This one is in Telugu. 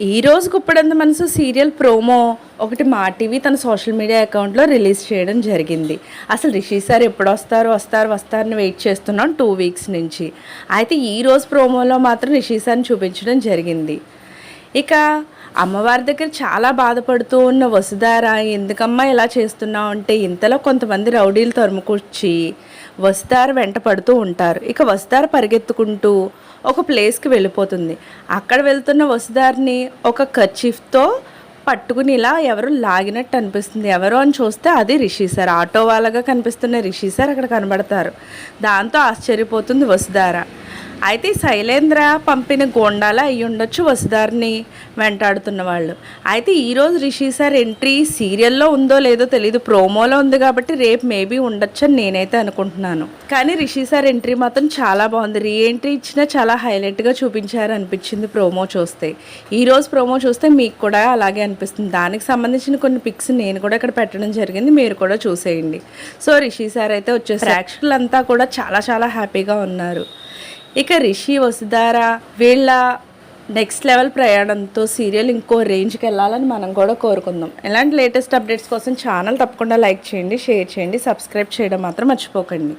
ఈరోజు గుప్పడంత మనసు సీరియల్ ప్రోమో ఒకటి మా టీవీ తన సోషల్ మీడియా అకౌంట్లో రిలీజ్ చేయడం జరిగింది. అసలు రిషి సార్ ఎప్పుడు వస్తారని వెయిట్ చేస్తున్నాం 2 వీక్స్ నుంచి. అయితే ఈరోజు ప్రోమోలో మాత్రం రిషి సార్ని చూపించడం జరిగింది. ఇక అమ్మవారి దగ్గర చాలా బాధపడుతూ ఉన్న వసుధార ఎందుకమ్మా ఇలా చేస్తున్నావు అంటే ఇంతలో కొంతమంది రౌడీలు తరుముకొచ్చి వసుధార వెంట పడుతూ ఉంటారు. ఇక వసుధార పరిగెత్తుకుంటూ ఒక ప్లేస్కి వెళ్ళిపోతుంది. అక్కడ వెళ్తున్న వసుధారని ఒక కర్చీఫ్తో పట్టుకుని ఇలా ఎవరు లాగినట్టు అనిపిస్తుంది. ఎవరు అని చూస్తే అది రిషి సార్. ఆటో వాళ్ళగా కనిపిస్తున్న రిషి సార్ అక్కడ కనబడతారు. దాంతో ఆశ్చర్యపోతుంది వసుధార. అయితే శైలేంద్ర పంపిన గోండాల అయ్యి ఉండొచ్చు వసుధారిని వెంటాడుతున్న వాళ్ళు. అయితే ఈరోజు రిషి సార్ ఎంట్రీ సీరియల్లో ఉందో లేదో తెలీదు, ప్రోమోలో ఉంది కాబట్టి రేపు మేబీ ఉండొచ్చు అని నేనైతే అనుకుంటున్నాను. కానీ రిషి సార్ ఎంట్రీ మాత్రం చాలా బాగుంది. రీ ఎంట్రీ ఇచ్చినా చాలా హైలైట్గా చూపించారు అనిపించింది ప్రోమో చూస్తే. ఈరోజు ప్రోమో చూస్తే మీకు కూడా అలాగే అనిపిస్తుంది. దానికి సంబంధించిన కొన్ని పిక్స్ నేను కూడా ఇక్కడ పెట్టడం జరిగింది, మీరు కూడా చూసేయండి. సో రిషి సార్ అయితే వచ్చేసి ప్రేక్షకులంతా కూడా చాలా చాలా హ్యాపీగా ఉన్నారు. ఇక రిషి వసుధార వీళ్ళ నెక్స్ట్ లెవెల్ ప్రయాణంతో సీరియల్ ఇంకో రేంజ్కి వెళ్ళాలని మనం కూడా కోరుకుందాం. ఇలాంటి లేటెస్ట్ అప్డేట్స్ కోసం ఛానల్ తప్పకుండా లైక్ చేయండి, షేర్ చేయండి, సబ్స్క్రైబ్ చేయడం మాత్రం మర్చిపోకండి.